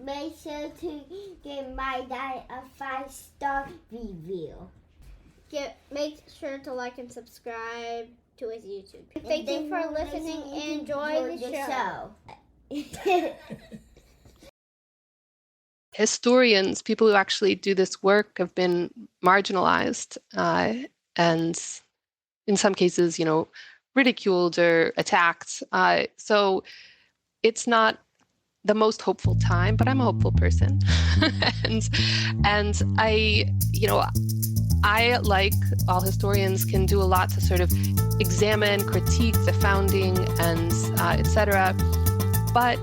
Make sure to give my dad a 5-star review. Make sure to like and subscribe to his YouTube. Thank you for listening and enjoy the show. Historians, people who actually do this work, have been marginalized and in some cases, ridiculed or attacked. So it's not the most hopeful time, but I'm a hopeful person. and I, like all historians, can do a lot to sort of examine, critique the founding and et cetera. But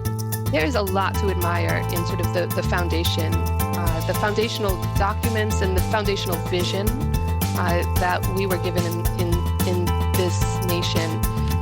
there is a lot to admire in sort of the foundation, the foundational documents and the foundational vision that we were given in this nation,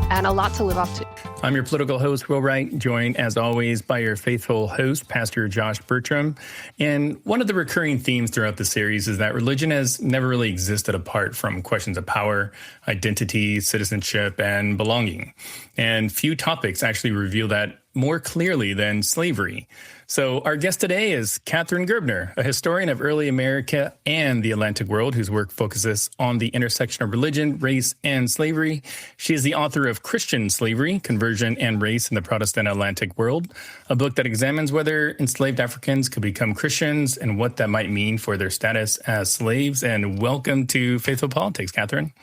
and a lot to live up to. I'm your political host, Will Wright, joined as always by your faithful host, Pastor Josh Burtram. And one of the recurring themes throughout the series is that religion has never really existed apart from questions of power, identity, citizenship, and belonging. And few topics actually reveal that more clearly than slavery. So our guest today is Katharine Gerbner, a historian of early America and the Atlantic world, whose work focuses on the intersection of religion, race, and slavery. She is the author of Christian Slavery, Conversion and Race in the Protestant Atlantic World, a book that examines whether enslaved Africans could become Christians and what that might mean for their status as slaves. And welcome to Faithful Politics, Katharine.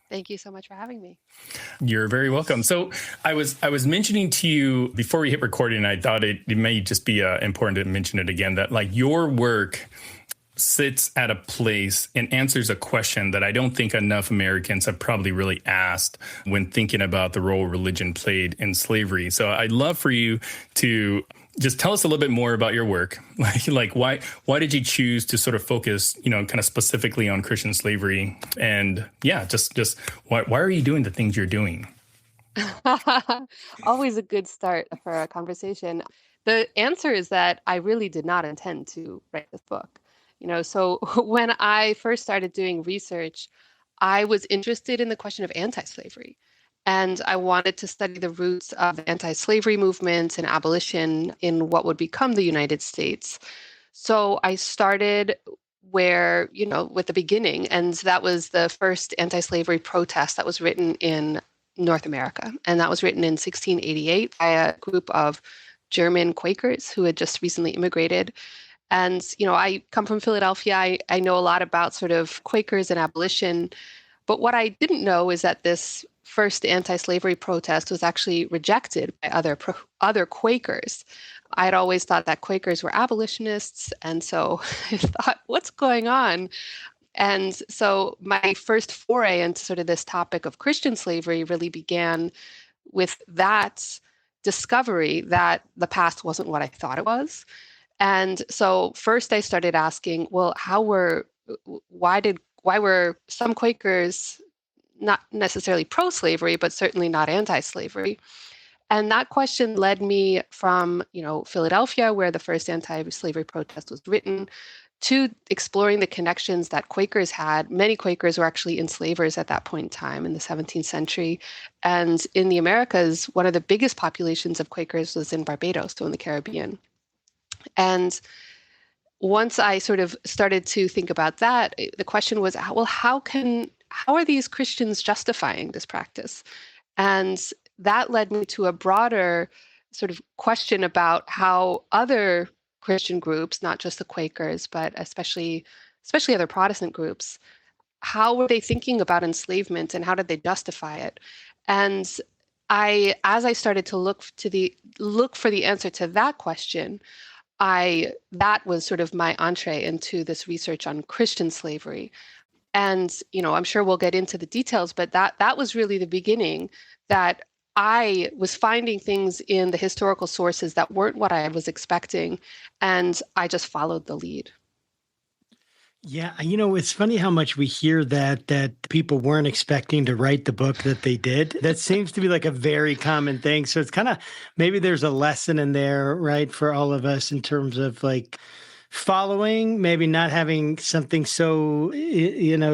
Thank you so much for having me. You're very welcome. So I was mentioning to you before we hit recording, and I thought it may just be important to mention it again, that like your work sits at a place and answers a question that I don't think enough Americans have probably really asked when thinking about the role religion played in slavery. So I'd love for you to just tell us a little bit more about your work. Like why did you choose to sort of focus, kind of specifically on Christian slavery? And yeah, just why are you doing the things you're doing? Always a good start for a conversation. The answer is that I really did not intend to write this book. So when I first started doing research, I was interested in the question of anti-slavery. And I wanted to study the roots of the anti-slavery movement and abolition in what would become the United States. So I started with the beginning, and that was the first anti-slavery protest that was written in North America. And that was written in 1688 by a group of German Quakers who had just recently immigrated. And, I come from Philadelphia. I know a lot about sort of Quakers and abolition. But what I didn't know is that this first anti-slavery protest was actually rejected by other Quakers. I'd always thought that Quakers were abolitionists, and so I thought, what's going on? And so my first foray into sort of this topic of Christian slavery really began with that discovery that the past wasn't what I thought it was. And so first I started asking, well, why were some Quakers not necessarily pro-slavery, but certainly not anti-slavery? And that question led me from, Philadelphia, where the first anti-slavery protest was written, to exploring the connections that Quakers had. Many Quakers were actually enslavers at that point in time in the 17th century. And in the Americas, one of the biggest populations of Quakers was in Barbados, so in the Caribbean. And once I sort of started to think about that, the question was, well, how are these Christians justifying this practice? And that led me to a broader sort of question about how other Christian groups, not just the Quakers, but especially other Protestant groups, how were they thinking about enslavement and how did they justify it? And as I started to look for the answer to that question, that was sort of my entree into this research on Christian slavery. And, I'm sure we'll get into the details, but that was really the beginning, that I was finding things in the historical sources that weren't what I was expecting, and I just followed the lead. Yeah, it's funny how much we hear that people weren't expecting to write the book that they did. That seems to be like a very common thing. So it's kind of, maybe there's a lesson in there, right, for all of us in terms of like following, maybe not having something so,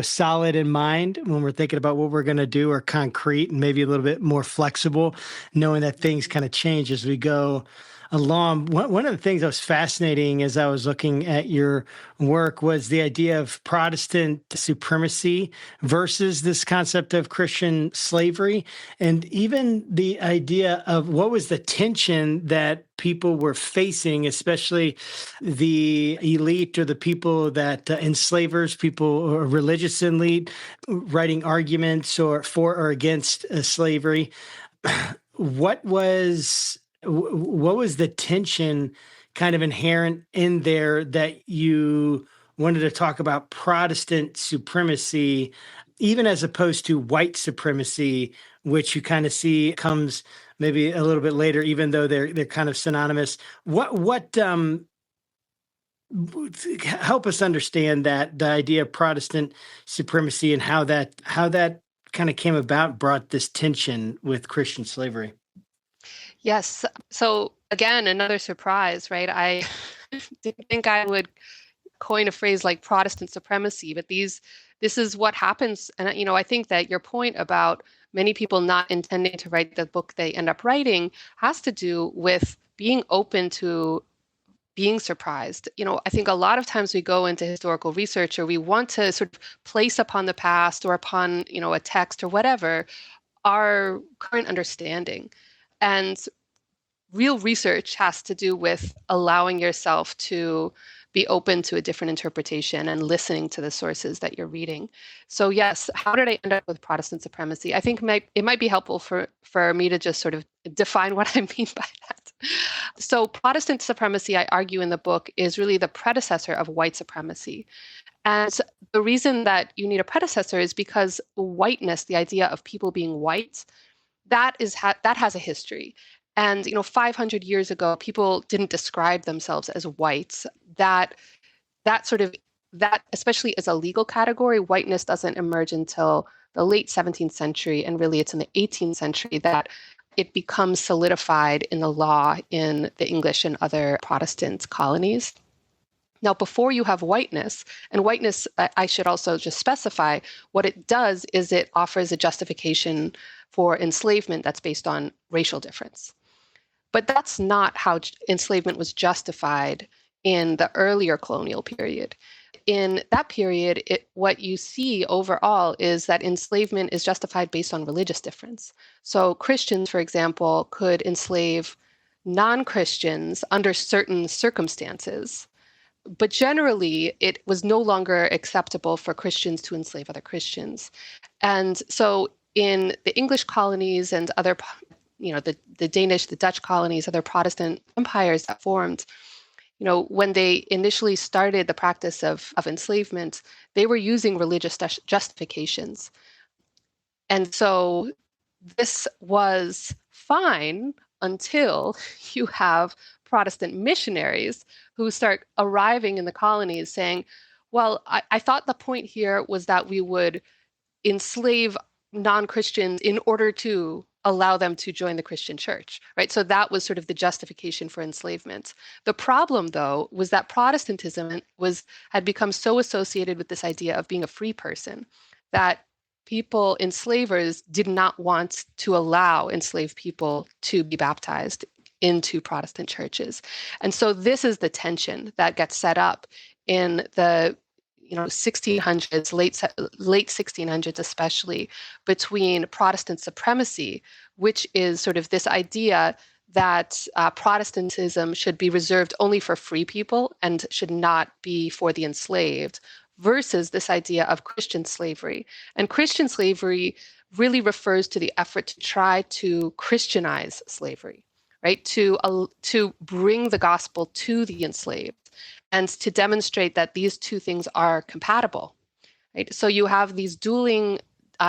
solid in mind when we're thinking about what we're going to do, or concrete, and maybe a little bit more flexible, knowing that things kind of change as we go along. One of the things that was fascinating as I was looking at your work was the idea of Protestant supremacy versus this concept of Christian slavery, and even the idea of what was the tension that people were facing, especially the elite or the people that enslavers, people or religious elite, writing arguments or for or against slavery. What was the tension kind of inherent in there that you wanted to talk about Protestant supremacy, even as opposed to white supremacy, which you kind of see comes maybe a little bit later, even though they're kind of synonymous? What help us understand that the idea of Protestant supremacy and how that kind of came about, brought this tension with Christian slavery. Yes. So again, another surprise, right? I didn't think I would coin a phrase like Protestant supremacy, but this is what happens. And, I think that your point about many people not intending to write the book they end up writing has to do with being open to being surprised. I think a lot of times we go into historical research, or we want to sort of place upon the past or upon, a text or whatever, our current understanding. And real research has to do with allowing yourself to be open to a different interpretation and listening to the sources that you're reading. So yes, how did I end up with Protestant supremacy? I think it might be helpful for me to just sort of define what I mean by that. So Protestant supremacy, I argue in the book, is really the predecessor of white supremacy. And the reason that you need a predecessor is because whiteness, the idea of people being white, that has a history. And 500 years ago, people didn't describe themselves as whites. That especially as a legal category, whiteness doesn't emerge until the late 17th century, and really it's in the 18th century that it becomes solidified in the law in the English and other Protestant colonies. Now, before you have whiteness, and whiteness, I should also just specify, what it does is it offers a justification for enslavement that's based on racial difference. But that's not how enslavement was justified in the earlier colonial period. In that period, what you see overall is that enslavement is justified based on religious difference. So Christians, for example, could enslave non-Christians under certain circumstances, but generally it was no longer acceptable for Christians to enslave other Christians. And so in the English colonies and other, the Danish, the Dutch colonies, other Protestant empires that formed, when they initially started the practice of enslavement, they were using religious justifications. And so this was fine until you have Protestant missionaries who start arriving in the colonies saying, well, I thought the point here was that we would enslave non-Christians in order to allow them to join the Christian church, right? So that was sort of the justification for enslavement. The problem, though, was that Protestantism had become so associated with this idea of being a free person that people, enslavers, did not want to allow enslaved people to be baptized into Protestant churches. And so this is the tension that gets set up in the 1600s, late 1600s especially, between Protestant supremacy, which is sort of this idea that Protestantism should be reserved only for free people and should not be for the enslaved, versus this idea of Christian slavery. And Christian slavery really refers to the effort to try to Christianize slavery, right? To bring the gospel to the enslaved, and to demonstrate that these two things are compatible, right? So you have these dueling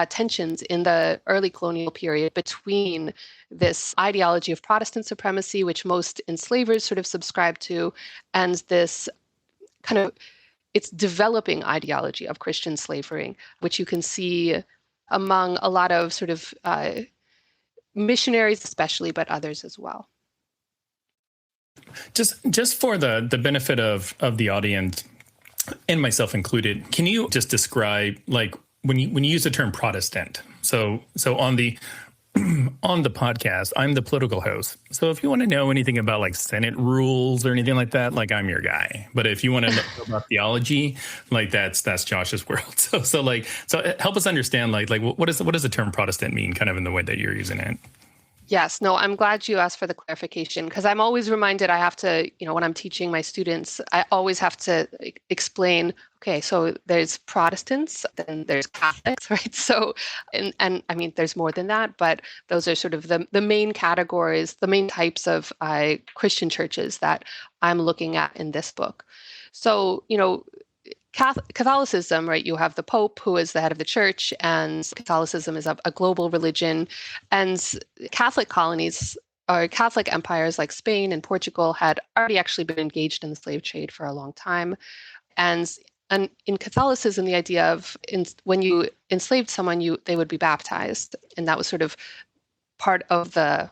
tensions in the early colonial period between this ideology of Protestant supremacy, which most enslavers sort of subscribe to, and this kind of its developing ideology of Christian slavery, which you can see among a lot of sort of missionaries especially, but others as well. Just for the benefit of the audience, and myself included, can you just describe, like, when you use the term Protestant? So on the on the podcast, I'm the political host. So if you want to know anything about like Senate rules or anything like that, like I'm your guy. But if you want to know about theology, like that's Josh's world. So help us understand like what does the term Protestant mean, kind of in the way that you're using it. Yes, no, I'm glad you asked for the clarification, because I'm always reminded I have to, when I'm teaching my students, I always have to explain, okay, so there's Protestants, then there's Catholics, right? So, and I mean, there's more than that, but those are sort of the main categories, the main types of Christian churches that I'm looking at in this book. So, Catholicism, right? You have the Pope, who is the head of the church, and Catholicism is a global religion. And Catholic colonies or Catholic empires like Spain and Portugal had already actually been engaged in the slave trade for a long time. And in Catholicism, the idea of when you enslaved someone, they would be baptized, and that was sort of part of the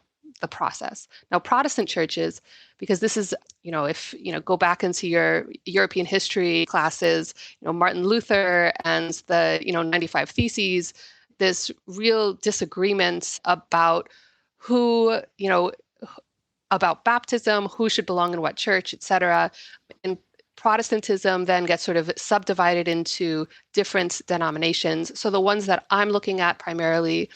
process. Now, Protestant churches, because this is, if go back into your European history classes, Martin Luther and the 95 Theses, this real disagreement about who, about baptism, who should belong in what church, etc. And Protestantism then gets sort of subdivided into different denominations. So the ones that I'm looking at primarily,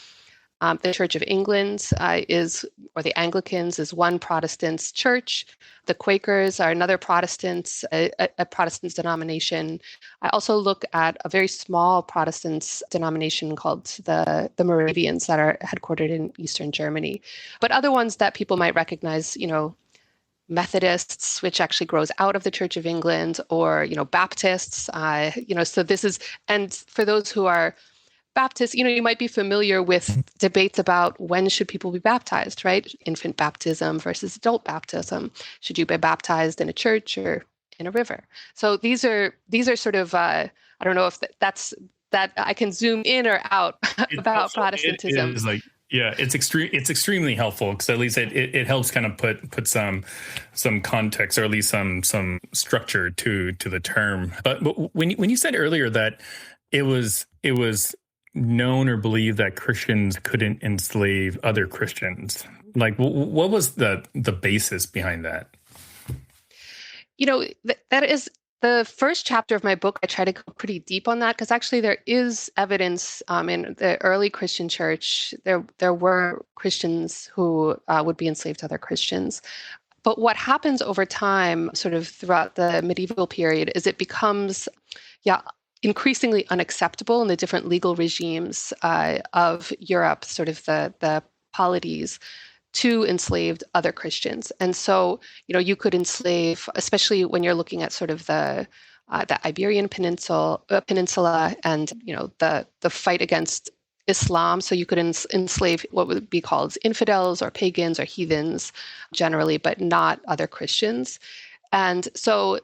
the Church of England or the Anglicans is one Protestant church. The Quakers are another Protestant, a Protestant denomination. I also look at a very small Protestant denomination called the Moravians that are headquartered in Eastern Germany. But other ones that people might recognize, Methodists, which actually grows out of the Church of England, or, Baptists, so this is, and for those who are Baptists, you might be familiar with debates about when should people be baptized, right? Infant baptism versus adult baptism. Should you be baptized in a church or in a river? So these are sort of, I don't know if that's that I can zoom in or out about Protestantism. It's extremely helpful, because at least it helps kind of put some context, or at least some structure to the term. But when you said earlier that it was known or believed that Christians couldn't enslave other Christians, like what was the basis behind that? That is the first chapter of my book. I try to go pretty deep on that, because actually there is evidence in the early Christian church. There were Christians who would be enslaved to other Christians. But what happens over time, sort of throughout the medieval period, is it becomes, increasingly unacceptable in the different legal regimes of Europe, sort of the polities, to enslaved other Christians. And so, you could enslave, especially when you're looking at sort of the Iberian Peninsula and, the fight against Islam. So you could enslave what would be called infidels or pagans or heathens generally, but not other Christians. And so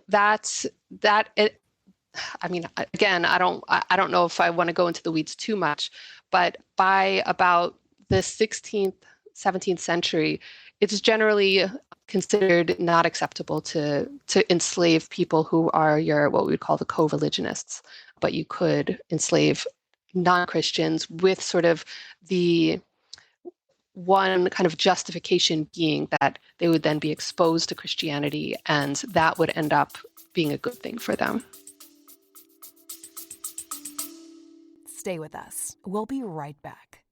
I mean, again, I don't know if I want to go into the weeds too much, but by about the 16th, 17th century, it's generally considered not acceptable to enslave people who are what we would call the co-religionists. But you could enslave non-Christians with sort of the one kind of justification being that they would then be exposed to Christianity, and that would end up being a good thing for them. Stay with us. We'll be right back.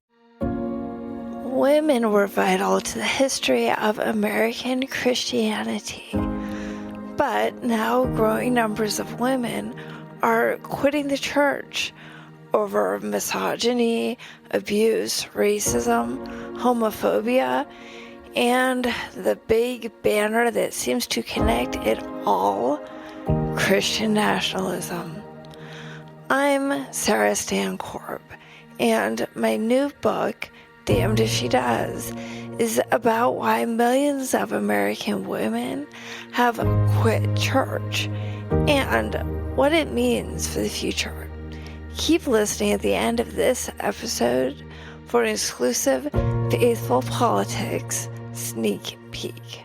Women were vital to the history of American Christianity. But now growing numbers of women are quitting the church over misogyny, abuse, racism, homophobia, and the big banner that seems to connect it all, Christian nationalism. I'm Sarah Stancorp, and my new book, Damned If She Does, is about why millions of American women have quit church and what it means for the future. Keep listening at the end of this episode for an exclusive Faithful Politics sneak peek.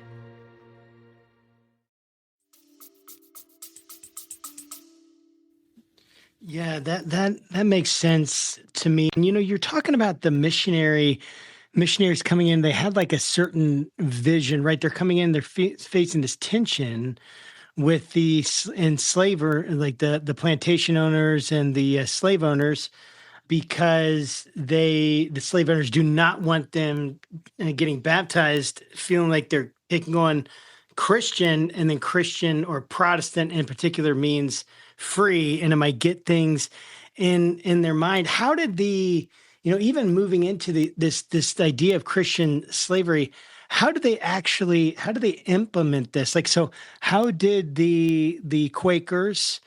Yeah, that makes sense to me. And, you're talking about the missionary missionaries coming in, they had like a certain vision, right? They're coming in, they're facing this tension with the enslaver, like the plantation owners and the slave owners, because the slave owners do not want them getting baptized, feeling like they're taking on Christian, and then Christian or Protestant in particular means free, and it might get things in their mind. How did even moving into this idea of Christian slavery, how do they implement this? Like, so how did the Quakers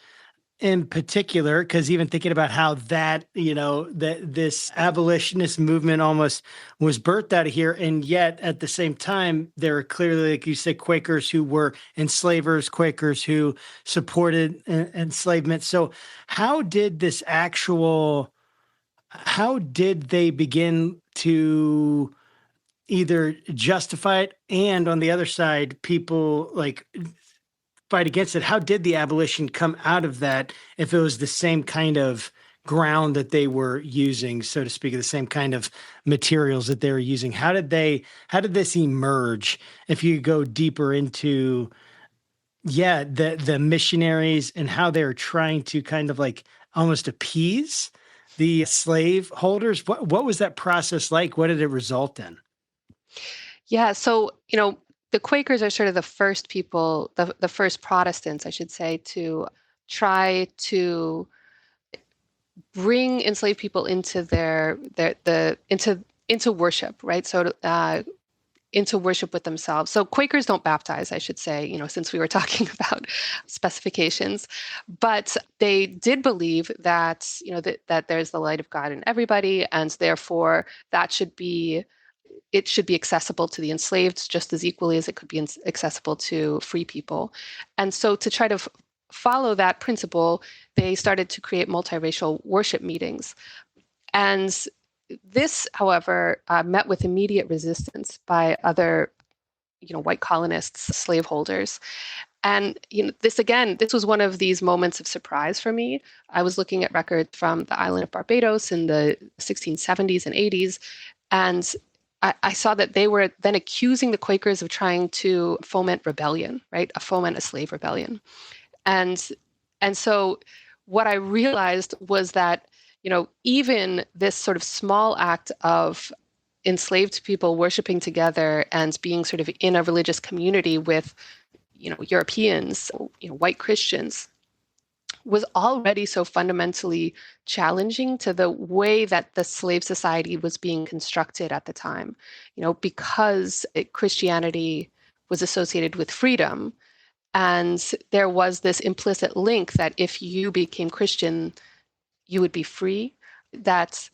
in particular, because even thinking about how that, this abolitionist movement almost was birthed out of here, and yet at the same time, there are clearly, like you said, Quakers who were enslavers, Quakers who supported enslavement. So how did they begin to either justify it, and on the other side, people like fight against it? How did the abolition come out of that, if it was the same kind of ground that they were using, so to speak, the same kind of materials that they were using? How did this emerge? If you go deeper into, the missionaries and how they're trying to kind of like almost appease the slaveholders, what was that process like? What did it result in? Yeah, so, the Quakers are sort of the first people, the first Protestants, I should say, to try to bring enslaved people into into worship, right? So into worship with themselves. So Quakers don't baptize, I should say, since we were talking about specifications, but they did believe that, that there's the light of God in everybody, and therefore it should be accessible to the enslaved just as equally as it could be accessible to free people. And so to try to follow that principle, they started to create multiracial worship meetings. And this, however, met with immediate resistance by other, white colonists, slaveholders. And this was one of these moments of surprise for me. I was looking at records from the island of Barbados in the 1670s and 80s, and I saw that they were then accusing the Quakers of trying to foment rebellion, right? Foment a slave rebellion. And so what I realized was that, even this sort of small act of enslaved people worshiping together and being sort of in a religious community with, Europeans, white Christians, was already so fundamentally challenging to the way that the slave society was being constructed at the time, because Christianity was associated with freedom. And there was this implicit link that if you became Christian, you would be free, that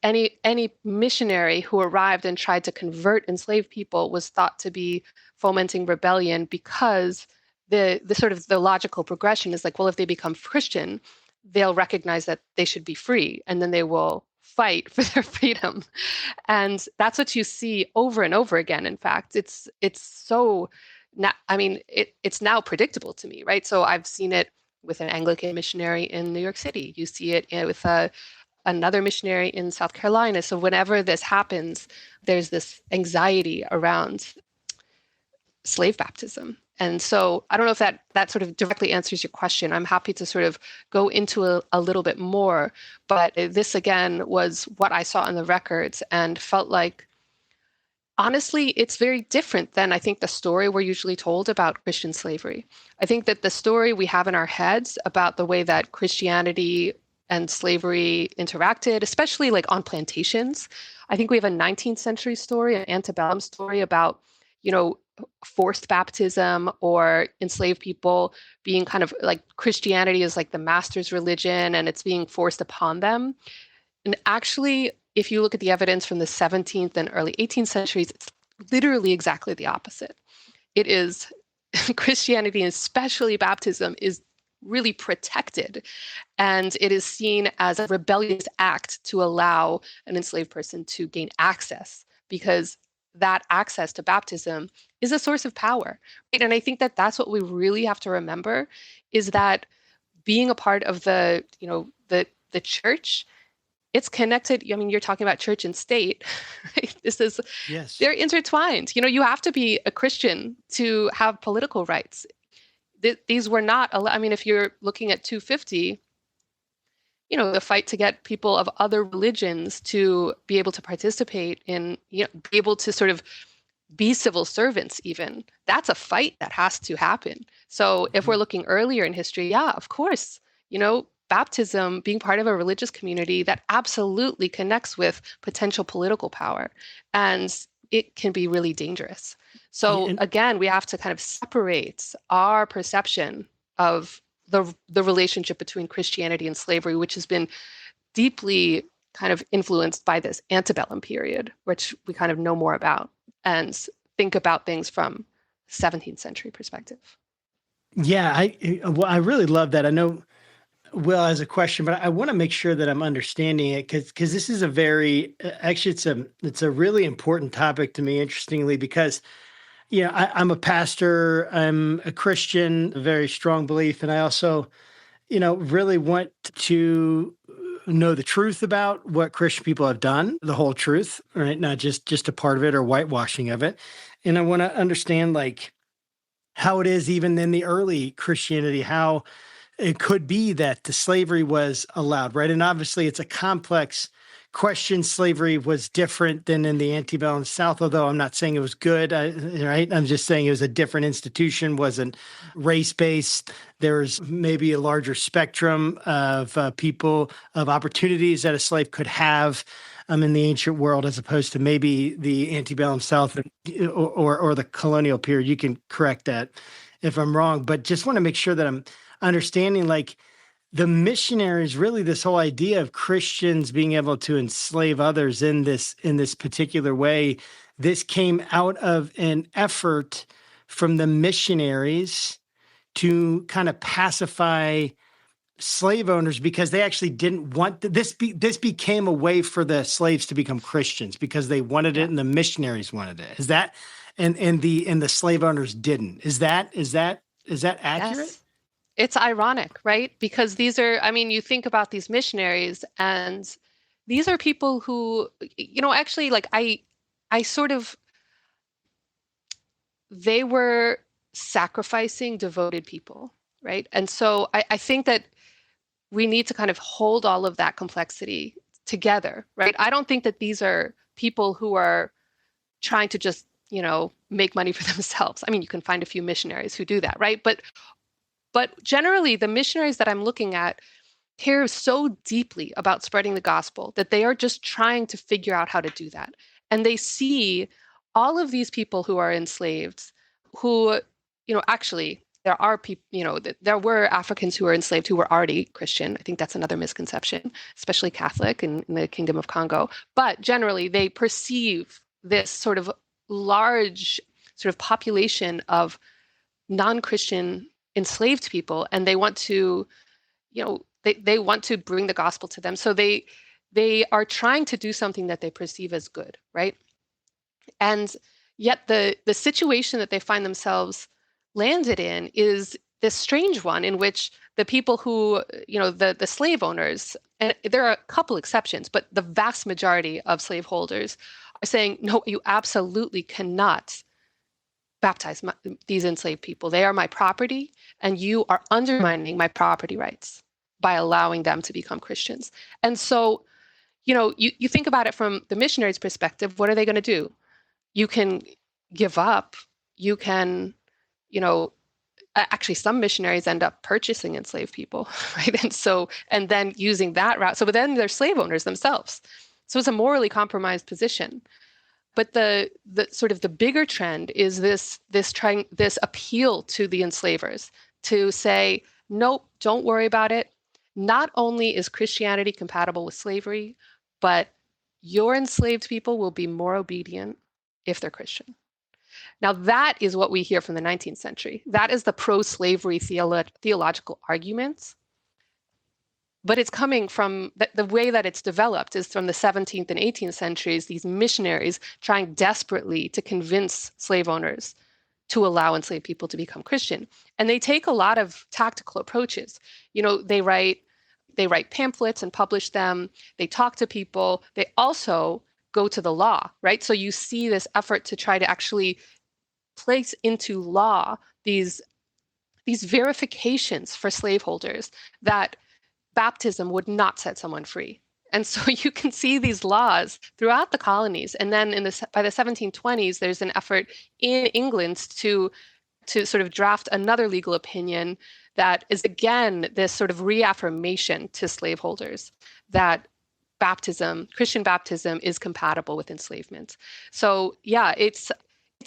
any missionary who arrived and tried to convert enslaved people was thought to be fomenting rebellion, because the sort of the logical progression is like, well, if they become Christian, they'll recognize that they should be free, and then they will fight for their freedom. And that's what you see over and over again. In fact, it's so, it's now predictable to me, right? So I've seen it with an Anglican missionary in New York City. You see it with another missionary in South Carolina. So whenever this happens, there's this anxiety around slave baptism. And so I don't know if that sort of directly answers your question. I'm happy to sort of go into a little bit more, but this again was what I saw in the records and felt like, honestly, it's very different than I think the story we're usually told about Christian slavery. I think that the story we have in our heads about the way that Christianity and slavery interacted, especially like on plantations. I think we have a 19th century story, an antebellum story about, forced baptism or enslaved people being kind of like Christianity is like the master's religion and it's being forced upon them. And actually, if you look at the evidence from the 17th and early 18th centuries, it's literally exactly the opposite. It is Christianity, and especially baptism, is really protected. And it is seen as a rebellious act to allow an enslaved person to gain access, because that access to baptism is a source of power. Right? And I think that that's what we really have to remember, is that being a part of the church it's connected. I mean, you're talking about church and state, right? Yes. They're intertwined. You have to be a Christian to have political rights. These were not, I mean, if you're looking at 250, the fight to get people of other religions to be able to participate in, be able to sort of be civil servants even, that's a fight that has to happen. So if we're looking earlier in history, yeah, of course, baptism, being part of a religious community, that absolutely connects with potential political power. And it can be really dangerous. So again, we have to kind of separate our perception of the relationship between Christianity and slavery, which has been deeply kind of influenced by this antebellum period, which we kind of know more about, and think about things from 17th century perspective. Yeah, I really love that. I know Will has a question, but I want to make sure that I'm understanding it because this is a very actually it's a really important topic to me, interestingly, because I'm a pastor, I'm a Christian, a very strong belief, and I also really want to know the truth about what Christian people have done, the whole truth, right? Not just a part of it or whitewashing of it. And I want to understand like how it is even in the early Christianity, how it could be that the slavery was allowed, right? And obviously it's a complex question. Slavery was different than in the antebellum South, although I'm not saying it was good, right? I'm just saying it was a different institution, wasn't race-based. There was maybe a larger spectrum of people, of opportunities that a slave could have in the ancient world, as opposed to maybe the antebellum South or the colonial period. You can correct that if I'm wrong, but just want to make sure that I'm understanding like the missionaries, really this whole idea of Christians being able to enslave others in this particular way, this came out of an effort from the missionaries to kind of pacify slave owners because they actually didn't want this became a way for the slaves to become Christians because they wanted it and the missionaries wanted it. Is that and the slave owners didn't. Is that accurate? Yes. It's ironic, right? Because these are, I mean, you think about these missionaries and these are people who, actually like I sort of, they were sacrificing devoted people, right? And so I think that we need to kind of hold all of that complexity together, right? I don't think that these are people who are trying to just, make money for themselves. I mean, you can find a few missionaries who do that, right? But generally, the missionaries that I'm looking at care so deeply about spreading the gospel that they are just trying to figure out how to do that. And they see all of these people who are enslaved, who, actually, there are people, there were Africans who were enslaved who were already Christian. I think that's another misconception, especially Catholic in the Kingdom of Congo. But generally, they perceive this sort of large sort of population of non-Christian enslaved people, and they want to, they want to bring the gospel to them. So they are trying to do something that they perceive as good, right? And yet the situation that they find themselves landed in is this strange one in which the people who, the slave owners, and there are a couple exceptions, but the vast majority of slaveholders are saying, no, you absolutely cannot baptize these enslaved people. They are my property, and you are undermining my property rights by allowing them to become Christians. And so, you think about it from the missionaries' perspective, what are they going to do? You can give up. You can, actually some missionaries end up purchasing enslaved people, right? And then using that route. So, but then they're slave owners themselves. So it's a morally compromised position. But the sort of the bigger trend is this appeal to the enslavers to say, nope, don't worry about it. Not only is Christianity compatible with slavery, but your enslaved people will be more obedient if they're Christian. Now, that is what we hear from the 19th century. That is the pro-slavery theological arguments. But it's coming from the way that it's developed is from the 17th and 18th centuries, these missionaries trying desperately to convince slave owners to allow enslaved people to become Christian. And they take a lot of tactical approaches. They write They write pamphlets and publish them. They talk to people. They also go to the law, right? So you see this effort to try to actually place into law these verifications for slaveholders that baptism would not set someone free. And so you can see these laws throughout the colonies. And then by the 1720s, there's an effort in England to sort of draft another legal opinion that is, again, this sort of reaffirmation to slaveholders that Christian baptism is compatible with enslavement. So yeah, it's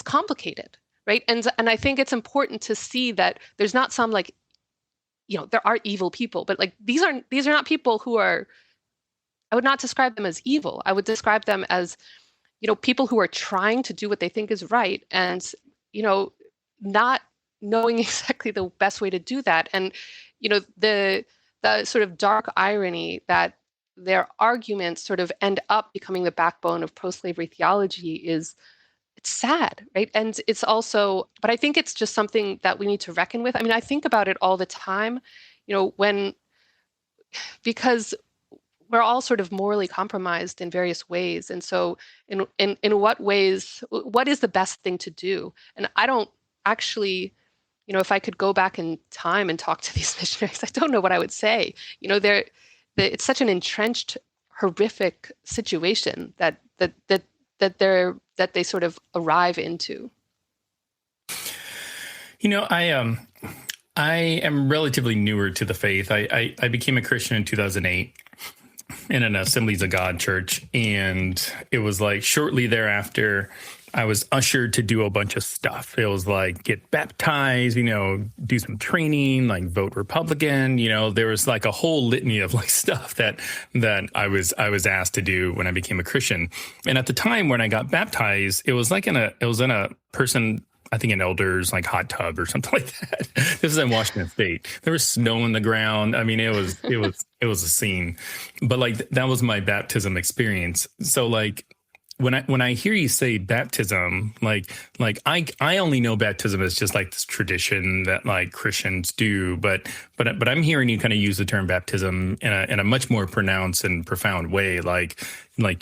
complicated, right? And I think it's important to see that there's not some like, there are evil people, but like these are not people who are, I would not describe them as evil. I would describe them as, people who are trying to do what they think is right and, not knowing exactly the best way to do that. And, the sort of dark irony that their arguments sort of end up becoming the backbone of pro-slavery theology it's sad, right? And it's also, but I think it's just something that we need to reckon with. I mean, I think about it all the time, because we're all sort of morally compromised in various ways. And so in what ways, what is the best thing to do? And I don't actually, if I could go back in time and talk to these missionaries, I don't know what I would say. It's such an entrenched, horrific situation that they sort of arrive into. I am relatively newer to the faith. I became a Christian in 2008 in an Assemblies of God church. And it was like shortly thereafter, I was ushered to do a bunch of stuff. It was like get baptized, do some training, like vote Republican. There was like a whole litany of like stuff that I was asked to do when I became a Christian. And at the time when I got baptized, it was in a person, I think an elder's like hot tub or something like that. This is in Washington State. There was snow on the ground. I mean, it was a scene. But like that was my baptism experience. So like when I hear you say baptism, like I only know baptism as just like this tradition that like Christians do, but I'm hearing you kind of use the term baptism in a much more pronounced and profound way. Like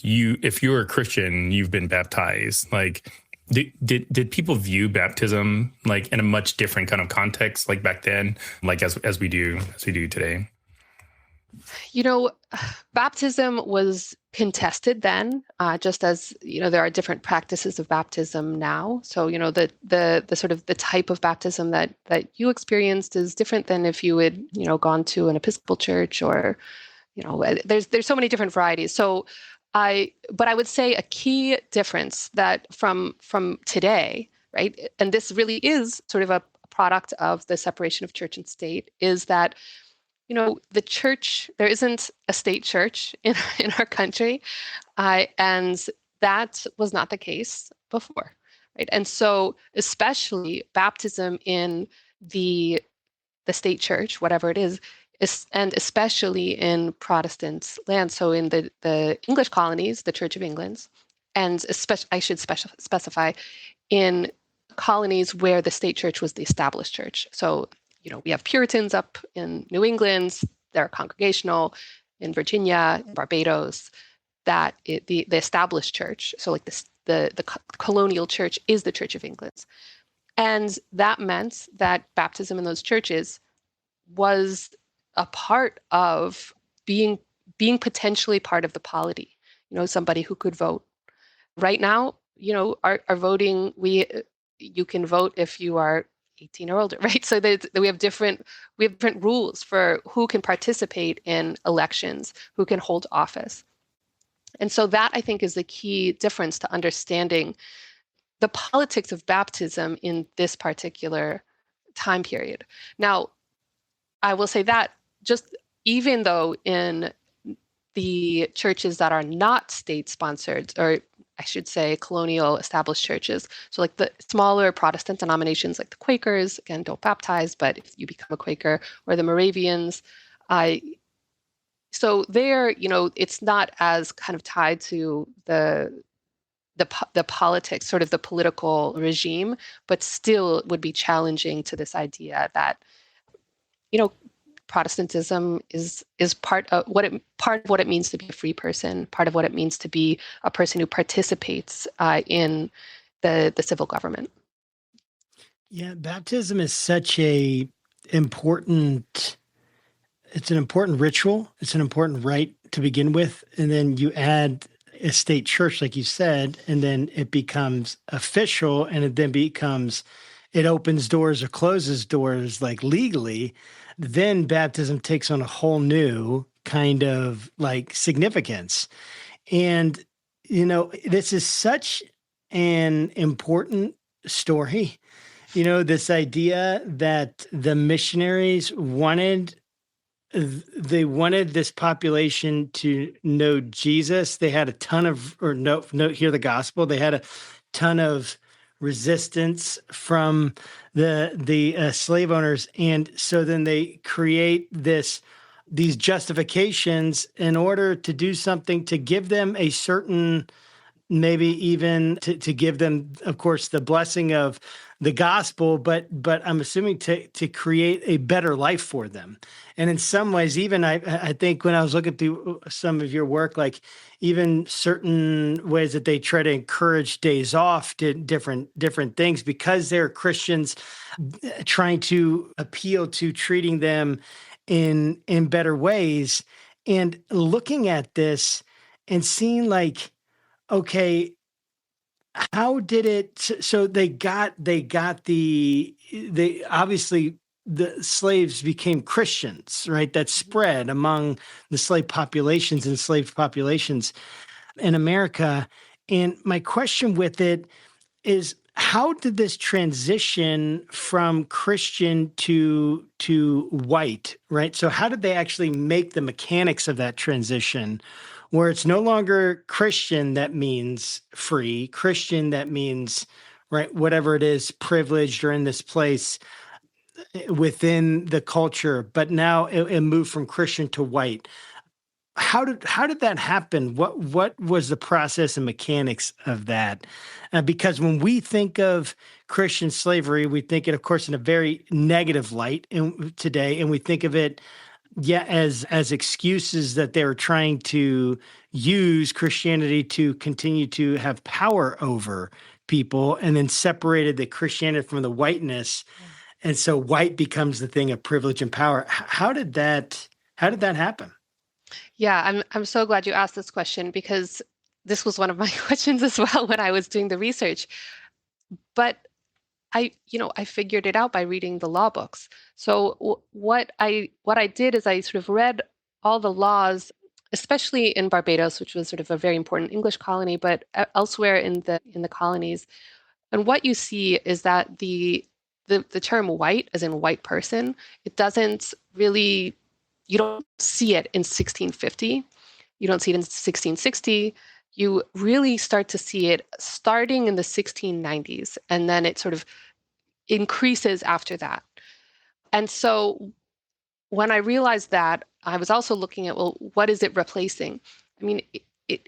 you, if you're a Christian, you've been baptized. Like did people view baptism like in a much different kind of context, like back then, like as we do today? Baptism was contested then, just as, there are different practices of baptism now. So, the sort of the type of baptism that you experienced is different than if you had, gone to an Episcopal church or, there's so many different varieties. So but I would say a key difference that from today, right? And this really is sort of a product of the separation of church and state, is that the church, there isn't a state church in our country, and that was not the case before, right? And so especially baptism in the state church, whatever it is, and especially in Protestant lands, so in the English colonies, the Church of England, and I should specify in colonies where the state church was the established church. So we have Puritans up in New England, they're congregational. In Virginia, Barbados, that the established church, so like the colonial church is the Church of England. And that meant that baptism in those churches was a part of being potentially part of the polity, somebody who could vote. Right now, our voting, you can vote if you are 18 or older, right? So we have different rules for who can participate in elections, who can hold office. And so that, I think, is the key difference to understanding the politics of baptism in this particular time period. Now, I will say that just even though in the churches that are not state-sponsored, or I should say colonial established churches, so like the smaller Protestant denominations like the Quakers, again, don't baptize, but if you become a Quaker, or the Moravians, so there, it's not as kind of tied to the politics, sort of the political regime, but still would be challenging to this idea that, Protestantism is part of what it means to be a free person, part of what it means to be a person who participates in the civil government. Yeah, baptism is such a important. It's an important ritual. It's an important rite to begin with, and then you add a state church, like you said, and then it becomes official, and it then becomes, it opens doors or closes doors like legally. Then baptism takes on a whole new kind of like significance. And, this is such an important story. This idea that the missionaries wanted this population to know Jesus. They had a ton of, hear the gospel. They had a ton of resistance from the slave owners, and so then they create these justifications in order to do something to give them a certain, maybe even to give them, of course, the blessing of the gospel, but I'm assuming to create a better life for them. And in some ways, even I think when I was looking through some of your work, like even certain ways that they try to encourage days off to different things because they're Christians, trying to appeal to treating them in better ways, and looking at this and seeing like, okay, how did it? So they obviously the slaves became Christians, right? That spread among the enslaved populations in America. And my question with it is, how did this transition from Christian to white, right? So how did they actually make the mechanics of that transition, where it's no longer Christian that means free, Christian that means, right, whatever it is, privileged or in this place within the culture, but now it moved from Christian to white. How did that happen? What was the process and mechanics of that? Because when we think of Christian slavery, we think it, of course, in a very negative light today, and we think of it, as excuses that they were trying to use Christianity to continue to have power over people, and then separated the Christianity from the whiteness, and so white becomes the thing of privilege and power. How did that happen? Yeah, I'm so glad you asked this question, because this was one of my questions as well when I was doing the research. But I figured it out by reading the law books. So what I did is I sort of read all the laws, especially in Barbados, which was sort of a very important English colony, but elsewhere in the colonies. And what you see is that the term white, as in white person, it doesn't really, you don't see it in 1650. You don't see it in 1660. You really start to see it starting in the 1690s, and then it sort of increases after that. And so when I realized that, I was also looking at, well, what is it replacing? I mean,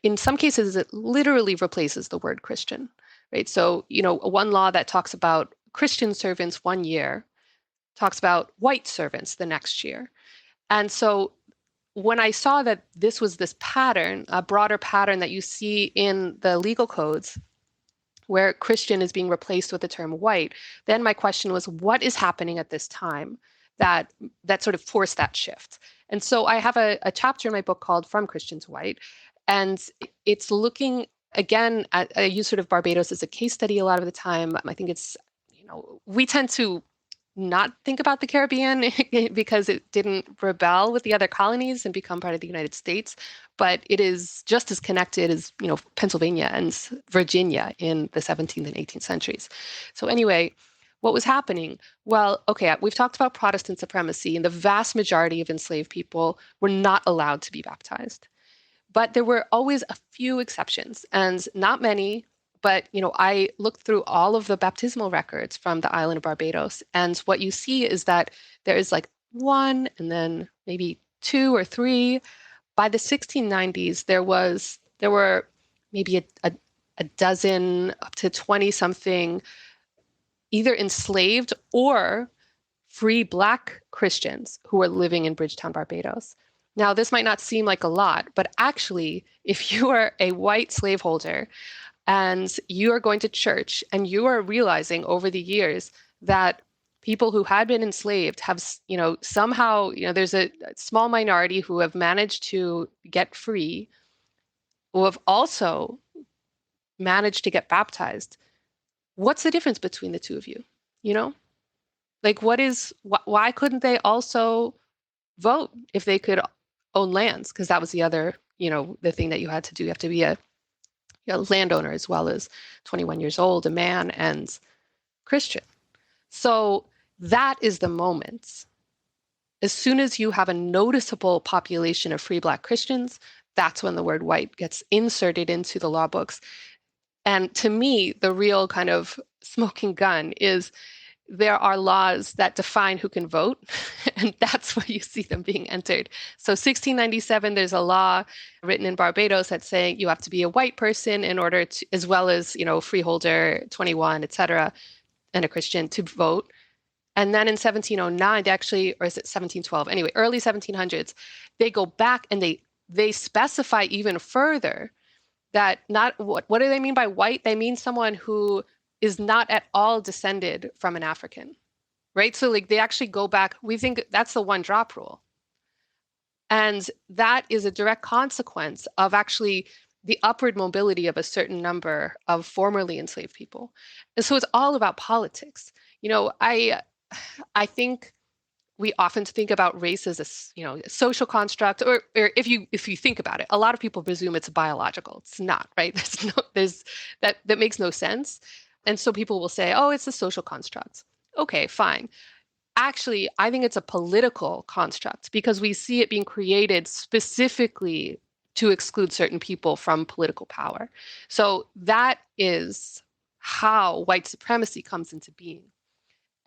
in some cases, it literally replaces the word Christian, right? So, one law that talks about Christian servants 1 year talks about white servants the next year. And so when I saw that this was this pattern, a broader pattern that you see in the legal codes, where Christian is being replaced with the term white, then my question was, what is happening at this time that sort of forced that shift? And so I have a chapter in my book called From Christian to White, and it's looking, again, I use sort of Barbados as a case study a lot of the time. I think it's, we tend to not think about the Caribbean because it didn't rebel with the other colonies and become part of the United States, but it is just as connected as, Pennsylvania and Virginia in the 17th and 18th centuries. So anyway, what was happening? Well, okay, we've talked about Protestant supremacy, and the vast majority of enslaved people were not allowed to be baptized. But there were always a few exceptions, and not many. But, I looked through all of the baptismal records from the island of Barbados, and what you see is that there is like one and then maybe two or three. By the 1690s, there were maybe a dozen up to 20 something either enslaved or free Black Christians who were living in Bridgetown, Barbados. Now, this might not seem like a lot, but actually, if you are a white slaveholder and you are going to church and you are realizing over the years that people who had been enslaved have, somehow, there's a small minority who have managed to get free, who have also managed to get baptized. What's the difference between the two of you? Like, why couldn't they also vote if they could own lands? Because that was the other, the thing that you had to do. You have to be a landowner as well as 21 years old, a man, and Christian. So that is the moment. As soon as you have a noticeable population of free Black Christians, that's when the word white gets inserted into the law books. And to me, the real kind of smoking gun is there are laws that define who can vote, and that's where you see them being entered. So 1697, there's a law written in Barbados that's saying you have to be a white person in order to, as well as, freeholder, 21, et cetera, and a Christian to vote. And then in 1709, they actually, or is it 1712? Anyway, early 1700s, they go back and they specify even further that what do they mean by white? They mean someone who is not at all descended from an African, right? So like they actually go back, we think that's the one drop rule. And that is a direct consequence of actually the upward mobility of a certain number of formerly enslaved people. And so it's all about politics. I think we often think about race as a social construct, or if you think about it, a lot of people presume it's biological. It's not, right? That makes no sense. And so people will say, oh, it's a social construct. Okay, fine. Actually, I think it's a political construct because we see it being created specifically to exclude certain people from political power. So that is how white supremacy comes into being.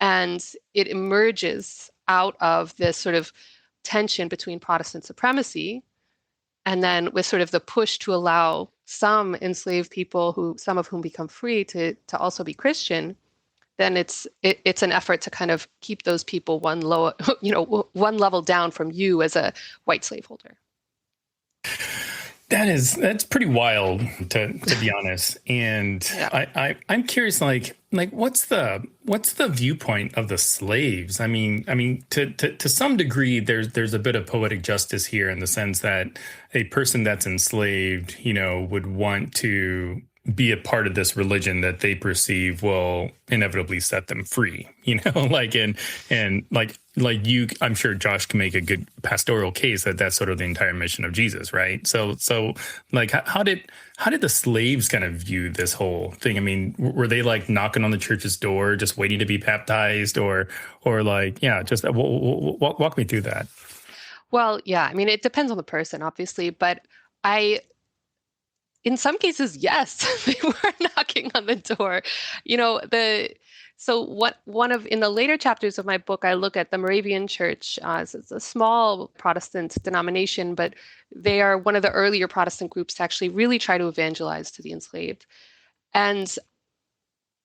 And it emerges out of this sort of tension between Protestant supremacy and then with sort of the push to allow some enslaved people, some of whom become free, to also be Christian. Then it's an effort to kind of keep those people one level down from you as a white slaveholder. That's pretty wild to be honest. And yeah. I'm curious, like what's the viewpoint of the slaves? I mean, to some degree, there's a bit of poetic justice here in the sense that a person that's enslaved, would want to be a part of this religion that they perceive will inevitably set them free, and like you, I'm sure Josh can make a good pastoral case that that's sort of the entire mission of Jesus, right? So like, how did the slaves kind of view this whole thing? I mean, were they like knocking on the church's door, just waiting to be baptized, or like, yeah, just walk me through that. Well, yeah, I mean, it depends on the person, obviously, but in some cases, yes, they were knocking on the door. In the later chapters of my book, I look at the Moravian Church. It's a small Protestant denomination, but they are one of the earlier Protestant groups to actually really try to evangelize to the enslaved. And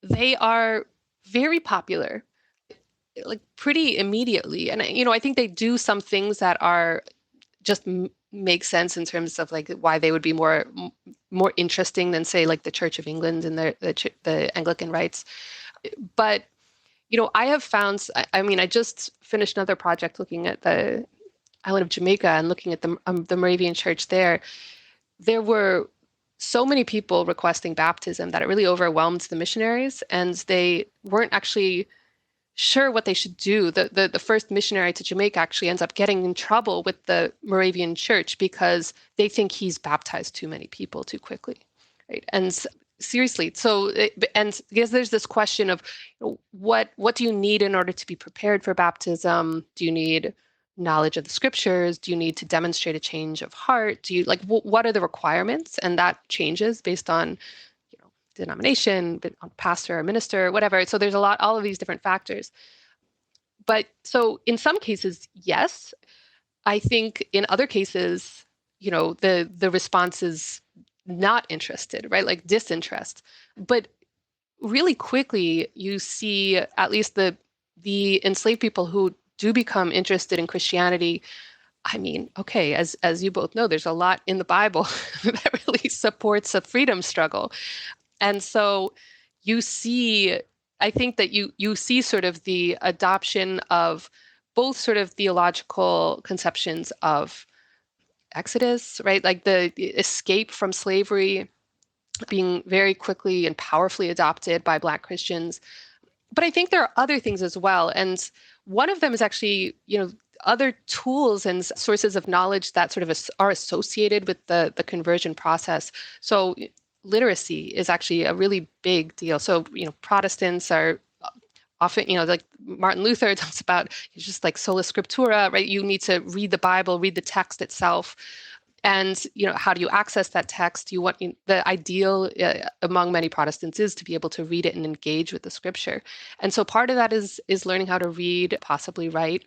they are very popular, like pretty immediately. And, I think they do some things that are just make sense in terms of like why they would be more interesting than, say, like the Church of England and the Anglican rites. But, I have found, I just finished another project looking at the island of Jamaica and looking at the Moravian Church there. There were so many people requesting baptism that it really overwhelmed the missionaries, and they weren't actually sure what they should do. The first missionary to Jamaica actually ends up getting in trouble with the Moravian Church because they think he's baptized too many people too quickly, right? And seriously, and because there's this question of what do you need in order to be prepared for baptism? Do you need knowledge of the scriptures? Do you need to demonstrate a change of heart? Do you what are the requirements? And that changes based on denomination, pastor or minister, whatever. So there's all of these different factors. But so in some cases, yes. I think in other cases, the response is not interested, right? Like disinterest. But really quickly, you see at least the the enslaved people who do become interested in Christianity, I mean, okay, as you both know, there's a lot in the Bible that really supports a freedom struggle. And so you see, I think that you see sort of the adoption of both sort of theological conceptions of Exodus, right? Like the escape from slavery being very quickly and powerfully adopted by Black Christians. But I think there are other things as well. And one of them is actually, other tools and sources of knowledge that sort of are associated with the conversion process. So literacy is actually a really big deal. So, Protestants are often, like Martin Luther talks about, it's just like sola scriptura, right? You need to read the Bible, read the text itself. And, how do you access that text? The ideal among many Protestants is to be able to read it and engage with the scripture. And so part of that is learning how to read, possibly write.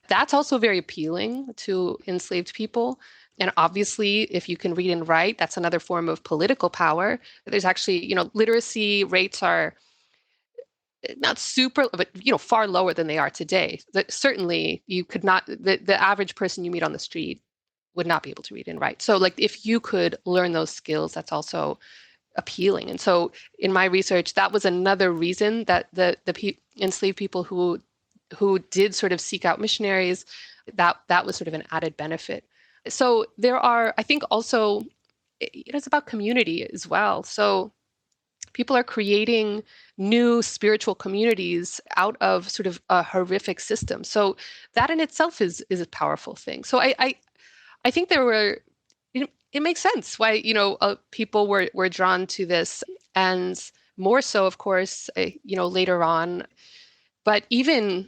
That's also very appealing to enslaved people. And obviously, if you can read and write, that's another form of political power. There's actually, literacy rates are not super, but, far lower than they are today. Certainly, you could not, the average person you meet on the street would not be able to read and write. So like if you could learn those skills, that's also appealing. And so in my research, that was another reason that the enslaved people who did sort of seek out missionaries, that was sort of an added benefit. So there are, I think also, it's about community as well. So people are creating new spiritual communities out of sort of a horrific system. So that in itself is a powerful thing. So I think it makes sense why, people were drawn to this, and more so, of course, later on. But even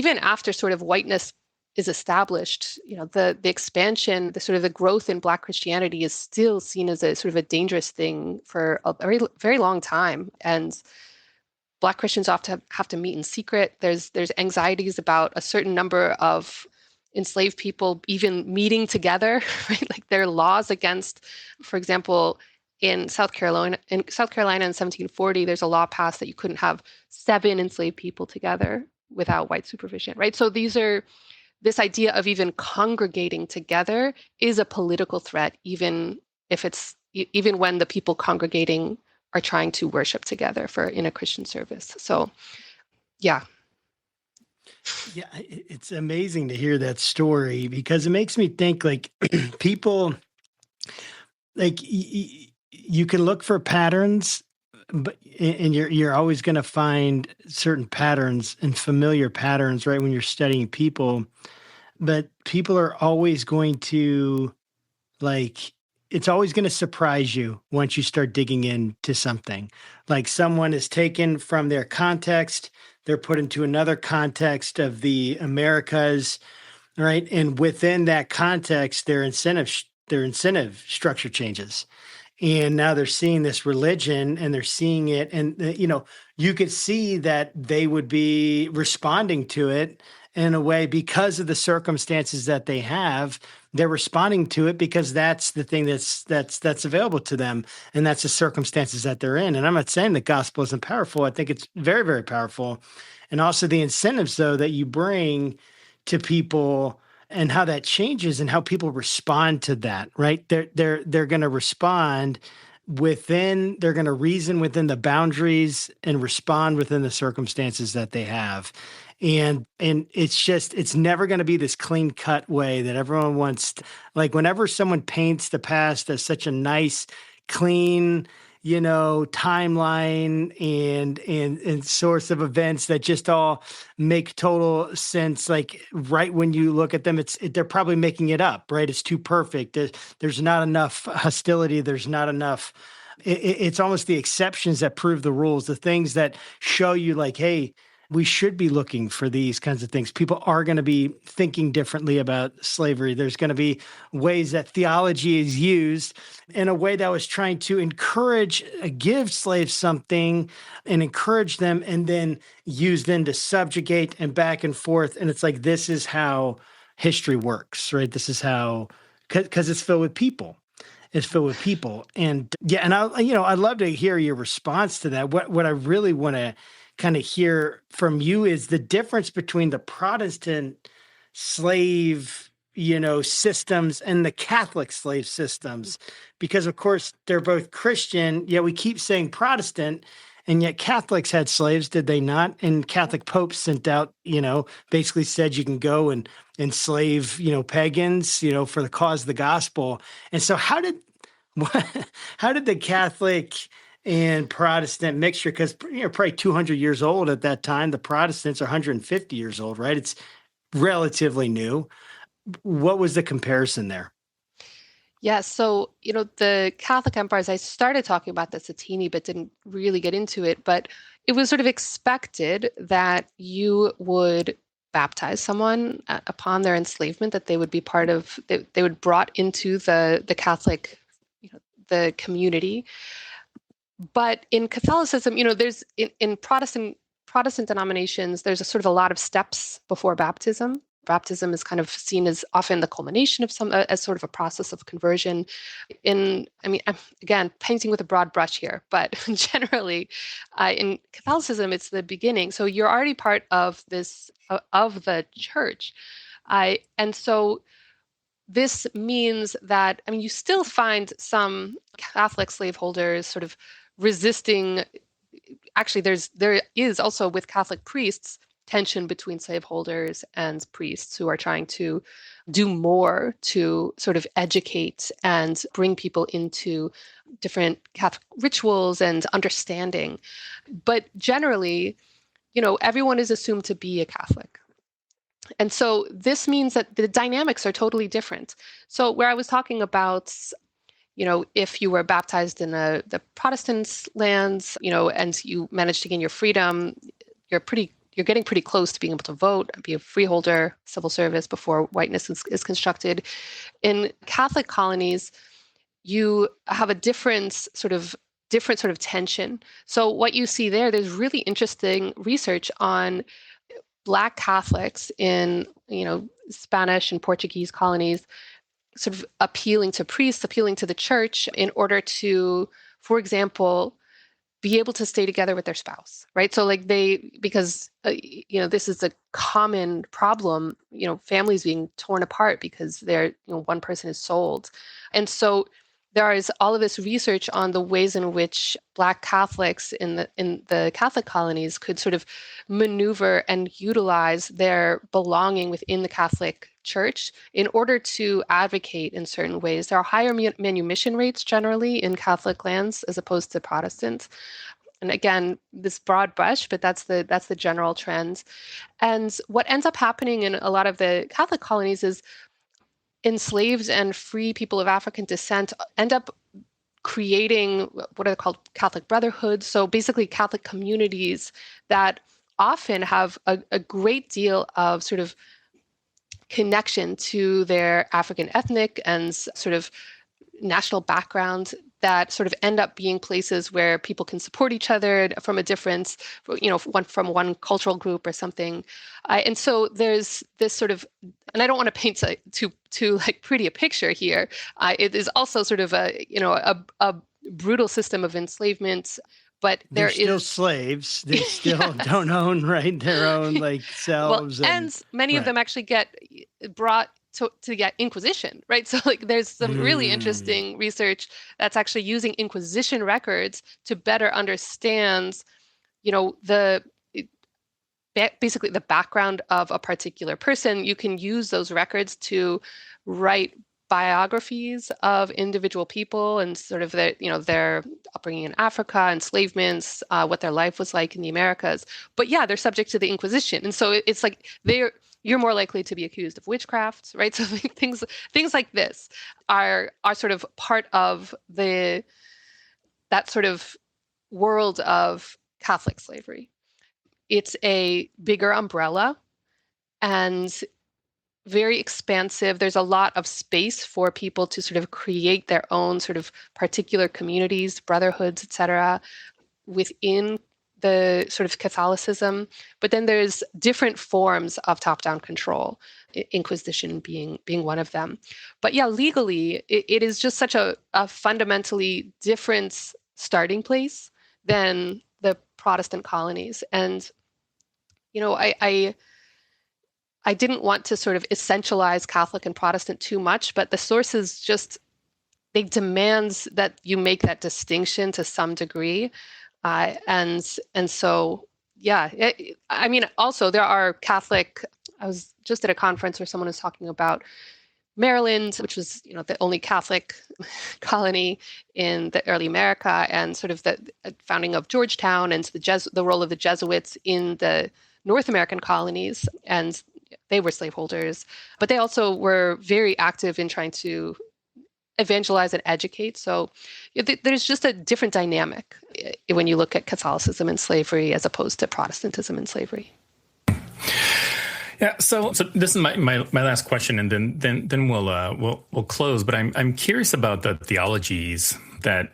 after sort of whiteness is established, the expansion, the sort of the growth in Black Christianity is still seen as a sort of a dangerous thing for a very, very long time. And Black Christians often have to meet in secret. There's anxieties about a certain number of enslaved people even meeting together, right? Like there are laws against, for example, in South Carolina in 1740, there's a law passed that you couldn't have 7 enslaved people together without white supervision, right? So this idea of even congregating together is a political threat, even when the people congregating are trying to worship together in a Christian service. So, yeah. Yeah, it's amazing to hear that story because it makes me think like people, like you can look for patterns, but and you're always going to find certain patterns and familiar patterns, right? When you're studying people, but people are always going to it's always going to surprise you once you start digging into something. Like someone is taken from their context, they're put into another context of the Americas, right? And within that context, their incentive structure changes. And now they're seeing this religion and they're seeing it. And, you could see that they would be responding to it in a way because of the circumstances that they have. They're responding to it because that's the thing that's available to them. And that's the circumstances that they're in. And I'm not saying the gospel isn't powerful. I think it's very, very powerful. And also the incentives, though, that you bring to people and how that changes and how people respond to that, right? They're going to respond they're going to reason within the boundaries and respond within the circumstances that they have. And it's never going to be this clean cut way that everyone wants. Like whenever someone paints the past as such a nice, clean, timeline and source of events that just all make total sense. Like right when you look at them, they're probably making it up, right? It's too perfect. There's not enough hostility. There's not enough. It's almost the exceptions that prove the rules, the things that show you like, hey, we should be looking for these kinds of things. People are going to be thinking differently about slavery. There's going to be ways that theology is used in a way that was trying to give slaves something and encourage them and then use them to subjugate and back and forth. And it's like, this is how history works, right? This is how, because it's filled with people. It's filled with people. And yeah, and I'd love to hear your response to that. What I really want to kind of hear from you is the difference between the Protestant slave, systems and the Catholic slave systems, because of course they're both Christian, yet we keep saying Protestant, and yet Catholics had slaves, did they not? And Catholic popes sent out, basically said you can go and enslave, pagans, for the cause of the gospel. And so how did the Catholic and Protestant mixture, because probably 200 years old at that time, the Protestants are 150 years old, right? It's relatively new. What was the comparison there? Yeah, so, the Catholic empires, I started talking about this a teeny bit, didn't really get into it, but it was sort of expected that you would baptize someone upon their enslavement, that they would be part of, they would brought into the Catholic, the community. But in Catholicism, there's in Protestant denominations, there's a sort of a lot of steps before baptism. Baptism is kind of seen as often the culmination of as sort of a process of conversion. I'm again painting with a broad brush here, but generally, in Catholicism, it's the beginning. So you're already part of this of the church, and so this means that you still find some Catholic slaveholders sort of resisting. Actually, there is also with Catholic priests tension between slaveholders and priests who are trying to do more to sort of educate and bring people into different Catholic rituals and understanding. But generally, everyone is assumed to be a Catholic. And so this means that the dynamics are totally different. So where I was talking about, if you were baptized in the Protestant lands, and you managed to gain your freedom, you're getting pretty close to being able to vote, be a freeholder, civil service before whiteness is constructed. In Catholic colonies, you have a different sort of tension. So what you see there's really interesting research on Black Catholics in, Spanish and Portuguese colonies, sort of appealing to priests, appealing to the church in order to, for example, be able to stay together with their spouse, right? So because this is a common problem, families being torn apart because one person is sold. And so there is all of this research on the ways in which Black Catholics in the Catholic colonies could sort of maneuver and utilize their belonging within the Catholic Church in order to advocate in certain ways. There are higher manumission rates generally in Catholic lands as opposed to Protestants. And again, this broad brush, but that's the general trend. And what ends up happening in a lot of the Catholic colonies is enslaved and free people of African descent end up creating what are called Catholic brotherhoods. So basically Catholic communities that often have a great deal of sort of connection to their African ethnic and sort of national background that sort of end up being places where people can support each other from a difference, from one cultural group or something. And so there's this sort of, and I don't want to paint too pretty a picture here. It is also sort of a brutal system of enslavement. But they're still slaves. They still don't own their own selves. Well, and many of them actually get brought to get Inquisition, right? So there's some really interesting research that's actually using Inquisition records to better understand, basically the background of a particular person. You can use those records to write biographies of individual people and sort of their upbringing in Africa, enslavements, what their life was like in the Americas. But yeah, they're subject to the Inquisition, and so it's like you're more likely to be accused of witchcraft, right? So things like this are sort of part of that sort of world of Catholic slavery. It's a bigger umbrella and very expansive. There's a lot of space for people to sort of create their own sort of particular communities, brotherhoods, etc., within the sort of Catholicism. But then there's different forms of top-down control, Inquisition being one of them. But yeah, legally, it is just such a fundamentally different starting place than the Protestant colonies. And, I didn't want to sort of essentialize Catholic and Protestant too much, but the sources just, they demand that you make that distinction to some degree. And so, also there are Catholic, I was just at a conference where someone was talking about Maryland, which was, the only Catholic colony in the early America, and sort of the founding of Georgetown and the role of the Jesuits in the North American colonies. And they were slaveholders, but they also were very active in trying to evangelize and educate. So there's just a different dynamic when you look at Catholicism and slavery as opposed to Protestantism and slavery. Yeah, so this is my last question, and then we'll close. But I'm curious about the theologies that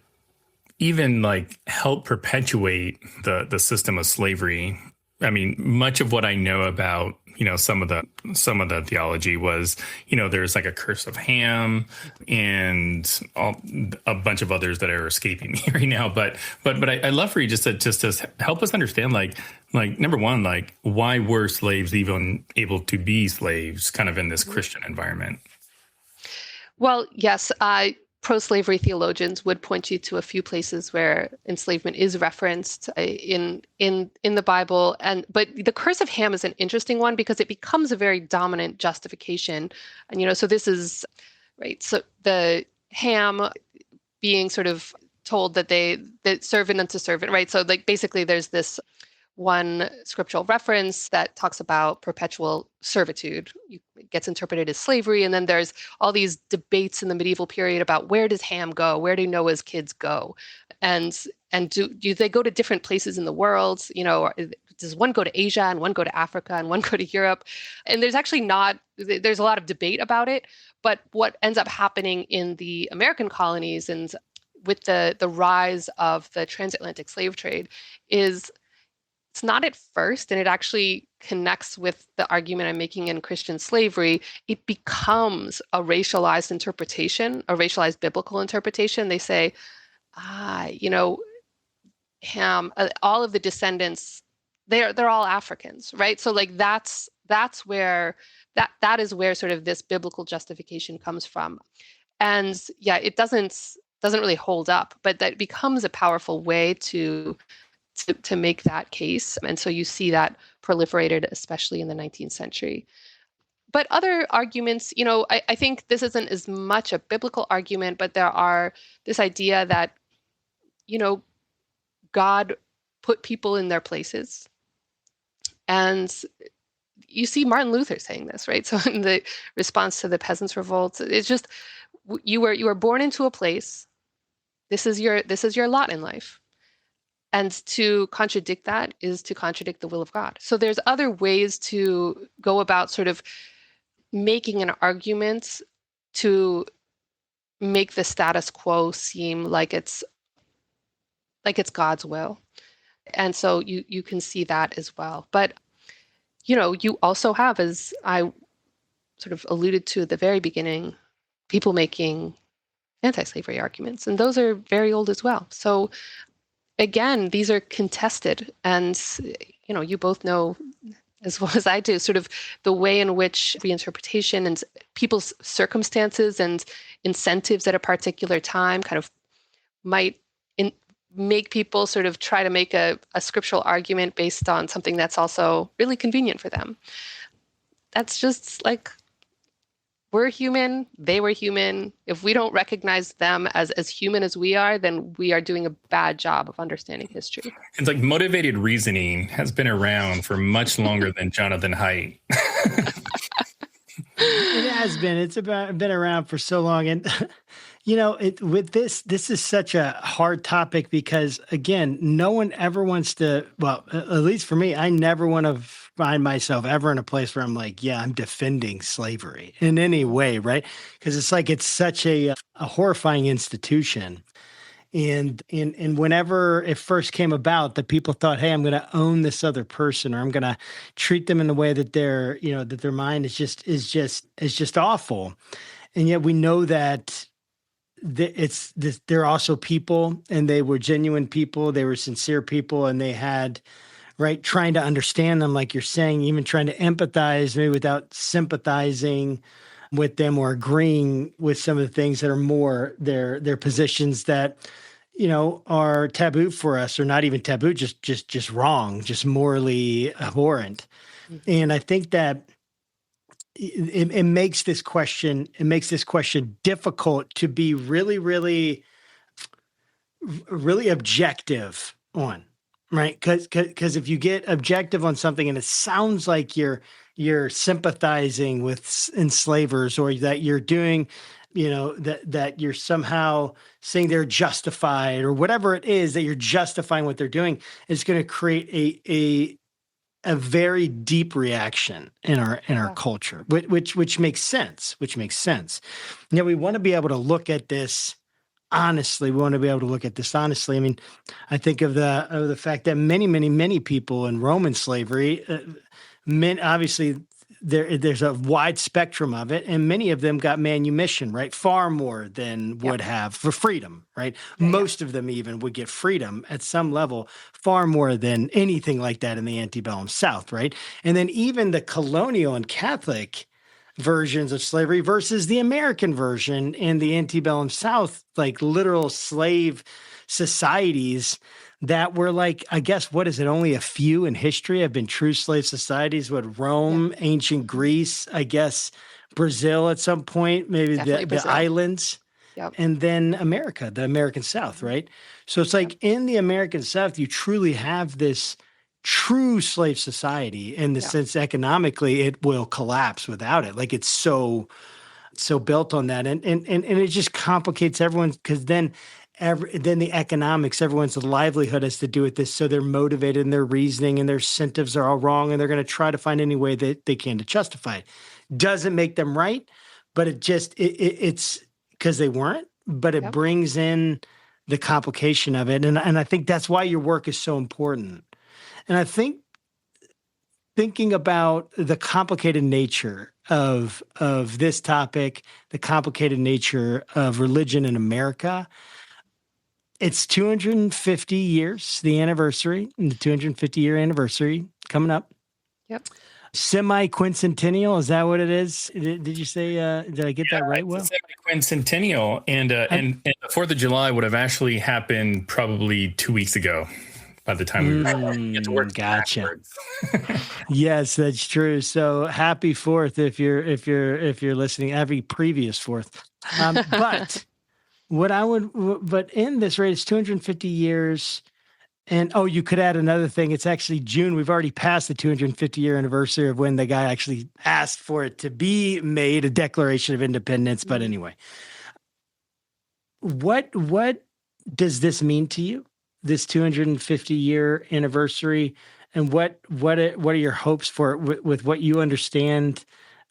even help perpetuate the system of slavery. I mean, much of what I know about some of the theology was there's a curse of Ham and a bunch of others that are escaping me right now. But I'd love for you just to help us understand number one, why were slaves even able to be slaves kind of in this Christian environment? Well, yes, pro-slavery theologians would point you to a few places where enslavement is referenced in the Bible, but the curse of Ham is an interesting one because it becomes a very dominant justification, and so this is right. So the Ham being sort of told that servant unto servant, right? So basically, there's this one scriptural reference that talks about perpetual servitude. It gets interpreted as slavery. And then there's all these debates in the medieval period about where does Ham go? Where do Noah's kids go? And do they go to different places in the world? Does one go to Asia and one go to Africa and one go to Europe? And there's a lot of debate about it. But what ends up happening in the American colonies and with the rise of the transatlantic slave trade is it's not at first, and it actually connects with the argument I'm making in Christian slavery. It becomes a racialized interpretation, a racialized biblical interpretation. They say, Ham, all of the descendants, they're all Africans, right? So that's where that is where sort of this biblical justification comes from. And yeah, it doesn't really hold up, but that becomes a powerful way to make that case. And so you see that proliferated, especially in the 19th century. But other arguments, I think this isn't as much a biblical argument, but there are this idea that, God put people in their places. And you see Martin Luther saying this, right? So in the response to the Peasants' Revolt, it's just, you were born into a place. This is your lot in life. And to contradict that is to contradict the will of God. So there's other ways to go about sort of making an argument to make the status quo seem like it's God's will. And so you can see that as well. But, you also have, as I sort of alluded to at the very beginning, people making anti-slavery arguments. And those are very old as well. So again, these are contested, and you both know as well as I do sort of the way in which reinterpretation and people's circumstances and incentives at a particular time kind of might make people sort of try to make a scriptural argument based on something that's also really convenient for them. That's just we're human, they were human. If we don't recognize them as human as we are, then we are doing a bad job of understanding history. It's motivated reasoning has been around for much longer than Jonathan Haidt. It has been. It's been around for so long. And, with this is such a hard topic because, again, no one ever wants to, well, at least for me, I never want to find myself ever in a place where I'm I'm defending slavery in any way, right? Because it's such a horrifying institution. And whenever it first came about, the people thought, hey, I'm going to own this other person, or I'm going to treat them in a way that their mind is just awful. And yet we know that they're also people, and they were genuine people. They were sincere people, and they had, right, trying to understand them, like you're saying, even trying to empathize, maybe without sympathizing with them or agreeing with some of the things that are more their positions that, are taboo for us, or not even taboo, just wrong, just morally abhorrent. Mm-hmm. And I think that it makes this question difficult to be really, really, really objective on, right? Because if you get objective on something and it sounds like you're sympathizing with enslavers, or that you're doing, that you're somehow saying they're justified, or whatever it is that you're justifying what they're doing, it's going to create a very deep reaction in our culture, which makes sense. We want to be able to look at this honestly. I mean, I think of the fact that many people in Roman slavery, obviously there's a wide spectrum of it, and many of them got manumission, right? Far more than would have for freedom, right? Most of them even would get freedom at some level, far more than anything like that in the antebellum South, right? And then even the colonial and Catholic versions of slavery versus the American version in the antebellum South, like literal slave societies that were like, I guess, what is it? Only a few in history have been true slave societies. What, Rome, ancient Greece, I guess, Brazil at some point, maybe the islands, and then America, the American South, right? So it's like in the American South, you truly have this true slave society in the sense economically it will collapse without it. Like it's so built on that. And it just complicates everyone, because then the economics, everyone's livelihood has to do with this. So they're motivated and their reasoning and their incentives are all wrong. And they're going to try to find any way that they can to justify it. Doesn't make them right, but it's because they weren't, but it brings in the complication of it. And I think that's why your work is so important. And I think thinking about the complicated nature of this topic, the complicated nature of religion in America, it's 250 years, the 250-year anniversary coming up. Yep. Semi-quincentennial, is that what it is? Did you say, did I get that right, Will? Semi-quincentennial. And the 4th of July would have actually happened probably 2 weeks ago. By the time we get to work, gotcha. Yes, that's true. So happy 4th if you're listening. Happy previous 4th. But in this rate, it's 250 years. And you could add another thing. It's actually June. We've already passed the 250-year anniversary of when the guy actually asked for it to be made a Declaration of Independence. But anyway, what does this mean to you? This 250-year anniversary, and what are your hopes for it with what you understand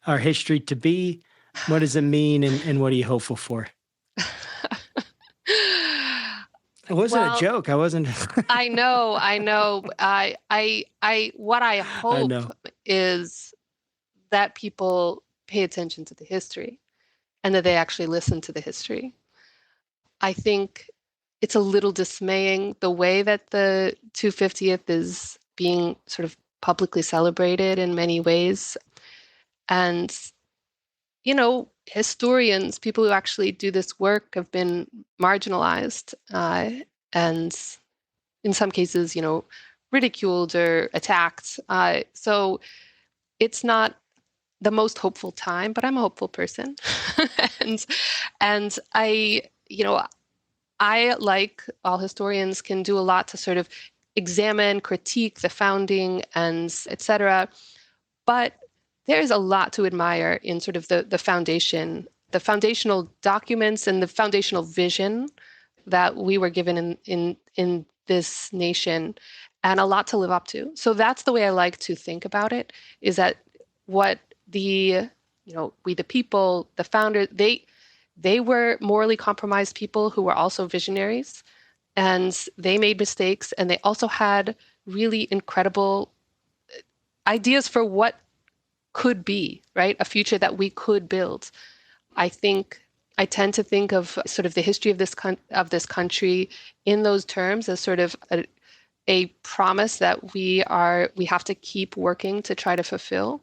our history to be? What does it mean, and what are you hopeful for? It wasn't a joke. I wasn't. I know. What I hope is that people pay attention to the history, and that they actually listen to the history. I think it's a little dismaying the way that the 250th is being sort of publicly celebrated in many ways. And, historians, people who actually do this work, have been marginalized and in some cases, ridiculed or attacked. So it's not the most hopeful time, but I'm a hopeful person. and I, like all historians, can do a lot to sort of examine, critique the founding, and et cetera. But there's a lot to admire in sort of the foundation, the foundational documents and the foundational vision that we were given in this nation, and a lot to live up to. So that's the way I like to think about it, is that what we the people, the founders, they were morally compromised people who were also visionaries, and they made mistakes, and they also had really incredible ideas for what could be, right? A future that we could build. I think I tend to think of sort of the history of this country in those terms as sort of a promise that we have to keep working to try to fulfill.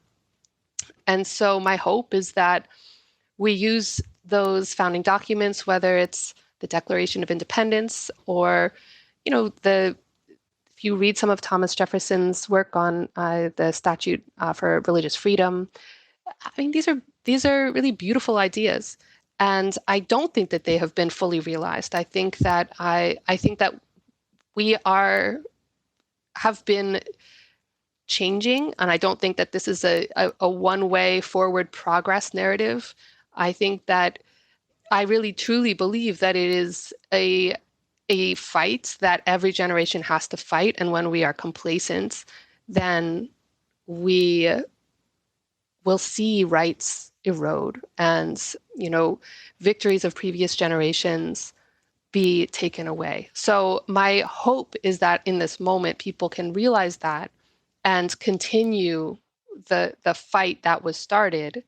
And so my hope is that we use those founding documents, whether it's the Declaration of Independence or, if you read some of Thomas Jefferson's work on the Statute for Religious Freedom, I mean, these are really beautiful ideas. And I don't think that they have been fully realized. I think that we have been changing, and I don't think that this is a one-way forward progress narrative. I think that I really truly believe that it is a fight that every generation has to fight, and when we are complacent, then we will see rights erode and, victories of previous generations be taken away. So my hope is that in this moment, people can realize that and continue the fight that was started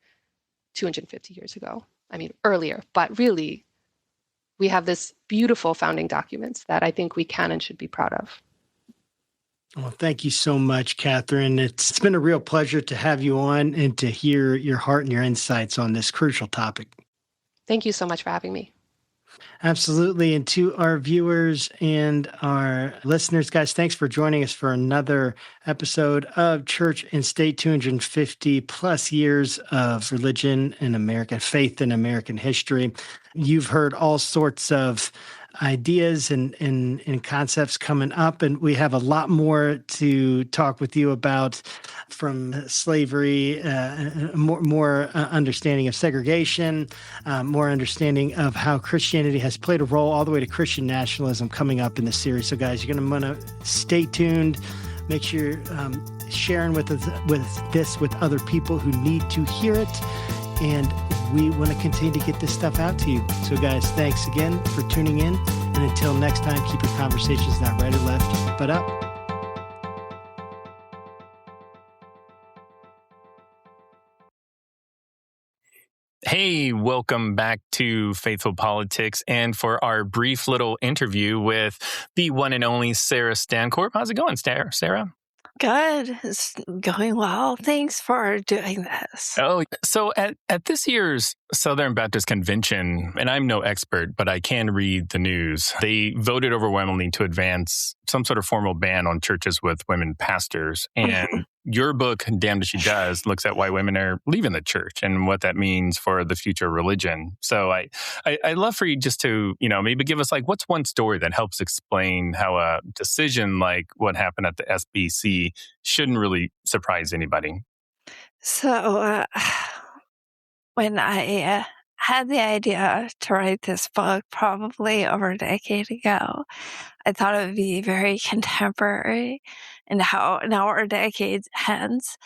250 years ago. I mean, earlier, but really, we have this beautiful founding documents that I think we can and should be proud of. Well, thank you so much, Katharine. It's been a real pleasure to have you on and to hear your heart and your insights on this crucial topic. Thank you so much for having me. Absolutely. And to our viewers and our listeners, guys, thanks for joining us for another episode of Church and State, 250 plus years of religion in American faith in American history. You've heard all sorts of ideas and concepts coming up, and we have a lot more to talk with you about, from slavery, more understanding of segregation, more understanding of how Christianity has played a role, all the way to Christian nationalism coming up in the series. So guys, you're going to want to stay tuned. Make sure you're sharing with this with other people who need to hear it. And we want to continue to get this stuff out to you. So guys, thanks again for tuning in. And until next time, keep your conversations not right or left, but up. Hey, welcome back to Faithful Politics, and for our brief little interview with the one and only Sarah Stancorp. How's it going, Sarah? Good. It's going well. Thanks for doing this. Oh, so at this year's Southern Baptist Convention, and I'm no expert, but I can read the news, they voted overwhelmingly to advance some sort of formal ban on churches with women pastors. And your book, Damned If She Does, looks at why women are leaving the church and what that means for the future of religion. So I'd love for you just to, maybe give us what's one story that helps explain how a decision like what happened at the SBC shouldn't really surprise anybody. So when I had the idea to write this book probably over a decade ago, I thought it would be very contemporary and how now we're decades hence.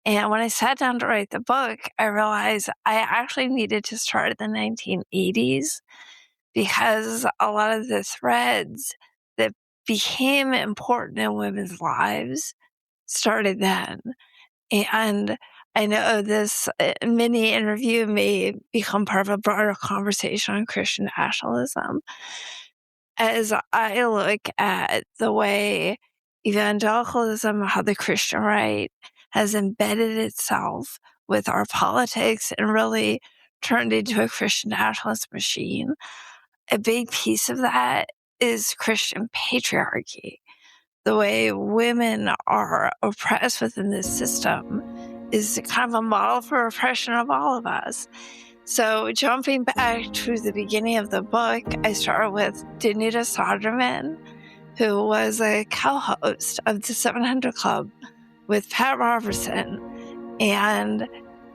And when I sat down to write the book, I realized I actually needed to start in the 1980s because a lot of the threads that became important in women's lives started then. And I know this mini interview may become part of a broader conversation on Christian nationalism. As I look at the way evangelicalism, how the Christian right has embedded itself with our politics and really turned into a Christian nationalist machine, a big piece of that is Christian patriarchy. The way women are oppressed within this system is kind of a model for oppression of all of us. So jumping back to the beginning of the book, I started with Danuta Soderman, who was a co-host of the 700 Club with Pat Robertson, and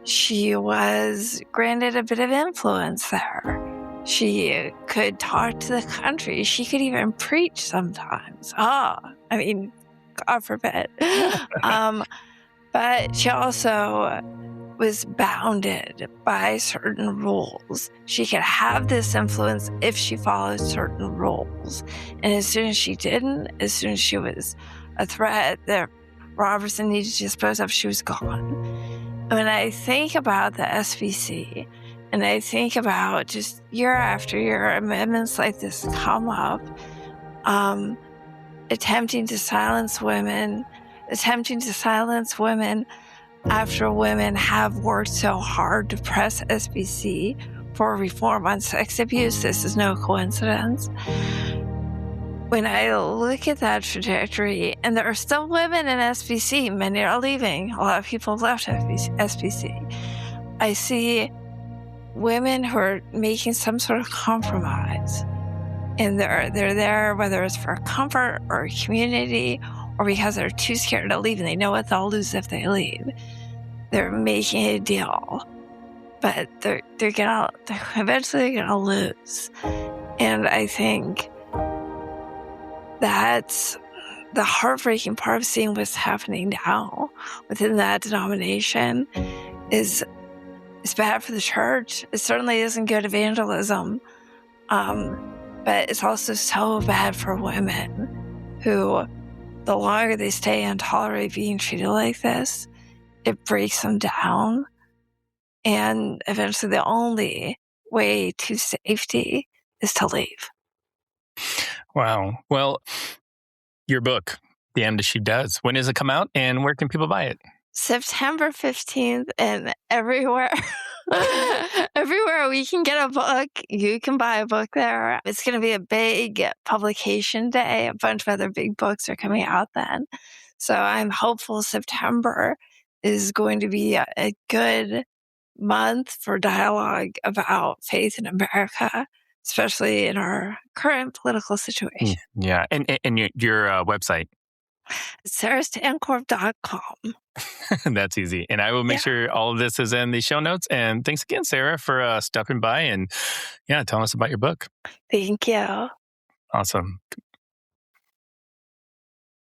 she was granted a bit of influence there. She could talk to the country. She could even preach sometimes. God forbid. But she also was bounded by certain rules. She could have this influence if she followed certain rules. And as soon as she didn't, as soon as she was a threat that Robertson needed to dispose of, she was gone. When I think about the SBC And I think about just year after year, amendments like this come up, attempting to silence women after women have worked so hard to press SBC for reform on sex abuse. This is no coincidence. When I look at that trajectory, and there are still women in SBC, many are leaving, a lot of people have left SBC, I see women who are making some sort of compromise. And they're there, whether it's for comfort or community, or because they're too scared to leave and they know what they'll lose if they leave. They're making a deal, but they're eventually gonna lose. And I think that's the heartbreaking part of seeing what's happening now within that denomination. Is bad for the church. It certainly isn't good evangelism, but it's also so bad for women who, the longer they stay and tolerate being treated like this, it breaks them down. And eventually the only way to safety is to leave. Wow. Well, your book, Damned As She Does, when does it come out and where can people buy it? September 15th, and everywhere we can get a book, you can buy a book there. It's going to be a big publication day. A bunch of other big books are coming out then. So I'm hopeful September is going to be a good month for dialogue about faith in America, especially in our current political situation. Yeah. And your website? sarahstancorp.com. That's easy. And I will make sure all of this is in the show notes. And thanks again, Sarah, for stopping by and telling us about your book. Thank you. Awesome.